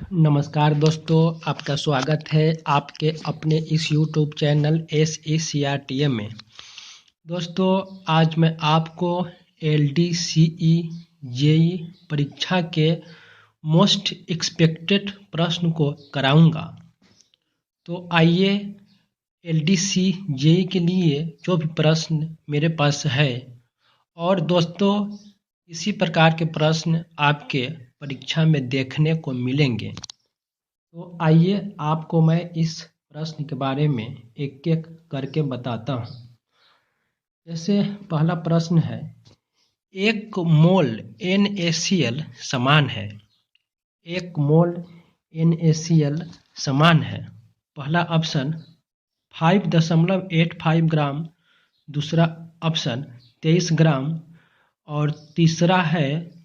नमस्कार दोस्तों, आपका स्वागत है आपके अपने इस YouTube चैनल SECRTM में। दोस्तों, आज मैं आपको LDCE JEE परीक्षा के मोस्ट एक्सपेक्टेड प्रश्न को कराऊंगा। तो आइए LDC JEE के लिए जो भी प्रश्न मेरे पास है, और दोस्तों इसी प्रकार के प्रश्न आपके परीक्षा में देखने को मिलेंगे। तो आइए आपको मैं इस प्रश्न के बारे में एक एक करके बताता हूँ। जैसे पहला प्रश्न है, एक मोल NaCl समान है। एक मोल NaCl समान है। पहला ऑप्शन 5.85 ग्राम, दूसरा ऑप्शन 23 ग्राम और तीसरा है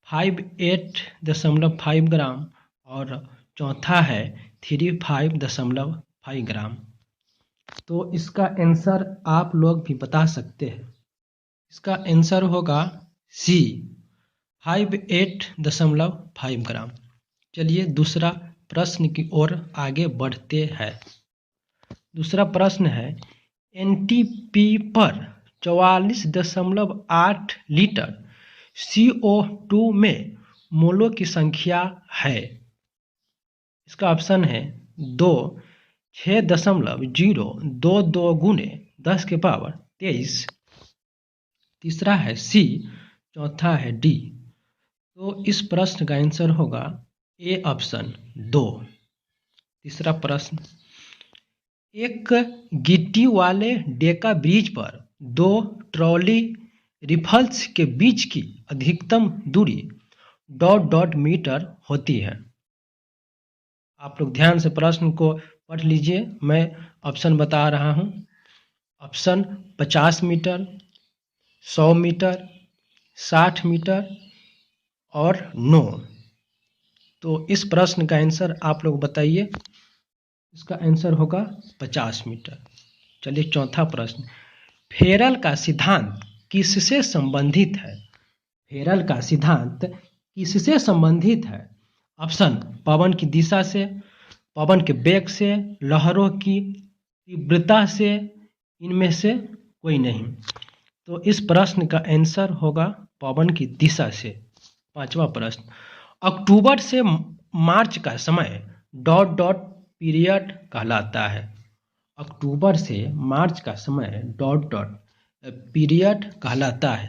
58.5 ग्राम और चौथा है 35.5 ग्राम। तो इसका आंसर आप लोग भी बता सकते हैं। इसका आंसर होगा C 58.5 ग्राम। चलिए दूसरा प्रश्न की ओर आगे बढ़ते हैं। दूसरा प्रश्न है, NTP पर 44.8 लीटर CO2 में मोलों की संख्या है। इसका ऑप्शन है 2 6.022 गुने 10 के पावर 23, तीसरा है C, चौथा है D। तो इस प्रश्न का आंसर होगा ए ऑप्शन 2। तीसरा प्रश्न, एक गिट्टी वाले डेका ब्रिज पर 2 ट्रॉली रिफल्स के बीच की अधिकतम दूरी ... मीटर होती है। आप लोग ध्यान से प्रश्न को पढ़ लीजिए। मैं ऑप्शन बता रहा हूँ। ऑप्शन 50 मीटर, 100 मीटर, 60 मीटर और 9। तो इस प्रश्न का आंसर आप लोग बताइए। इसका आंसर होगा 50 मीटर। चलिए चौथा प्रश्न, फेरल का सिद्धांत किससे संबंधित है? फेरल का सिद्धांत किससे संबंधित है? ऑप्शन पवन की दिशा से, पवन के वेग से, लहरों की तीव्रता से, इनमें से कोई नहीं। तो इस प्रश्न का आंसर होगा पवन की दिशा से। पांचवा प्रश्न, अक्टूबर से मार्च का समय ... पीरियड कहलाता है। अक्टूबर से मार्च का समय ... पीरियड कहलाता है।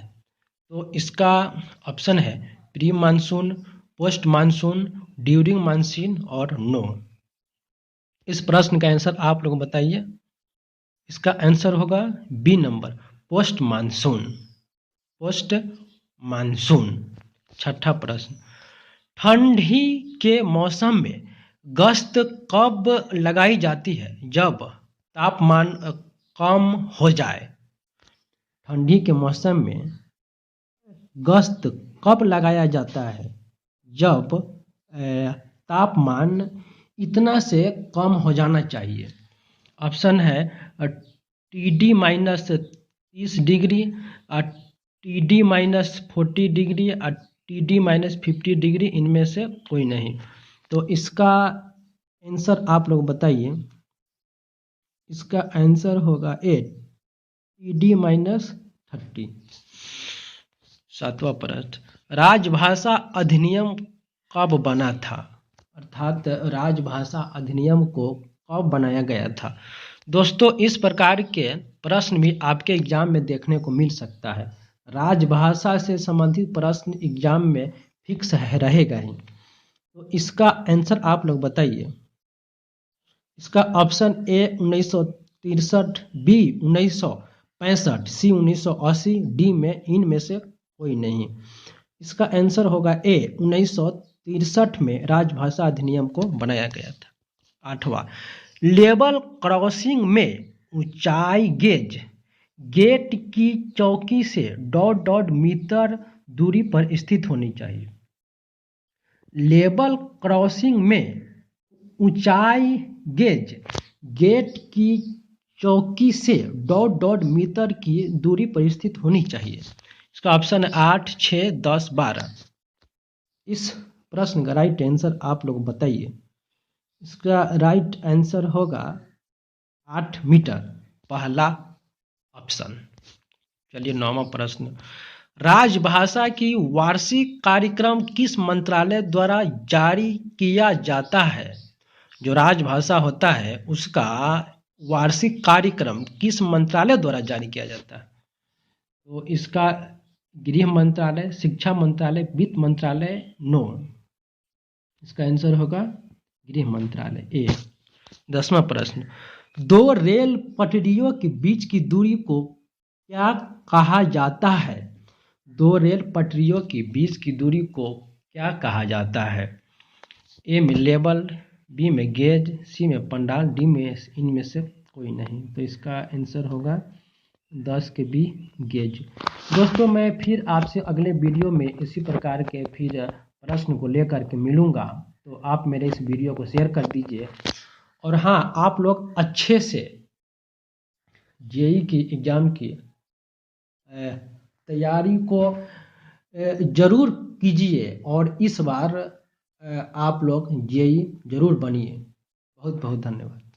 तो इसका ऑप्शन है pre monsoon, post monsoon, during monsoon और नो। इस प्रश्न का आंसर आप लोग बताइए। इसका आंसर होगा B number, post monsoon. Post monsoon. छठा प्रश्न, ठंडी के मौसम में गश्त कब लगाई जाती है? जब तापमान कम हो जाए। ठंडी के मौसम में गश्त कब लगाया जाता है? जब तापमान इतना से कम हो जाना चाहिए। ऑप्शन है TD -30 डिग्री, TD -40 डिग्री और TD -50 डिग्री, इनमें से कोई नहीं। तो इसका आंसर आप लोग बताइए। इसका आंसर होगा ए, TD -30। सातवां प्रश्न, राजभाषा अधिनियम कब बना था? अर्थात राजभाषा अधिनियम को कब बनाया गया था? दोस्तों इस प्रकार के प्रश्न भी आपके एग्जाम में देखने को मिल सकता है। राजभाषा से संबंधित प्रश्न एग्जाम में फिक्स रहेगा ही। तो इसका आंसर आप लोग बताइए। इसका option A 1963, B 1965, C 1980, D में इनमें से कोई नहीं। इसका आंसर होगा ए 1963 में राजभाषा अधिनियम को बनाया गया था। आठवां, लेवल क्रॉसिंग में ऊंचाई गेज गेट की चौकी से ... मीटर दूरी पर स्थित होनी चाहिए। लेवल क्रॉसिंग में ऊंचाई गेज गेट की चौकी से ... मीटर की दूरी पर स्थित होनी चाहिए। इसका ऑप्शन है 8, 6, 10, 12। इस प्रश्न का राइट आंसर आप लोग बताइए। इसका राइट आंसर होगा 8 मीटर, पहला ऑप्शन। चलिए 9वां प्रश्न, राजभाषा की वार्षिक कार्यक्रम किस मंत्रालय द्वारा जारी किया जाता है? जो राजभाषा होता है उसका वार्षिक कार्यक्रम किस मंत्रालय द्वारा जारी किया जाता है? तो इसका गृह मंत्रालय, शिक्षा मंत्रालय, वित्त मंत्रालय, नो। इसका आंसर होगा गृह मंत्रालय, ए। 10वां प्रश्न, दो रेल पटरियों के बीच की दूरी को क्या कहा जाता है? दो रेल पटरियों के बीच की दूरी को क्या कहा जाता है? ए में लेवल, बी में गेज, सी में पंडाल, डी में इनमें से कोई नहीं। तो इसका आंसर होगा 10 के बी, गेज। दोस्तों मैं फिर आपसे अगले वीडियो में इसी प्रकार के फिर प्रश्न को लेकर के मिलूंगा, तो आप मेरे इस वीडियो को शेयर कर दीजिए। और हाँ, आप लोग अच्छे से जेई की एग्ज़ाम की तैयारी को ज़रूर कीजिए और इस बार आप लोग जेई ज़रूर बनिए। बहुत बहुत धन्यवाद।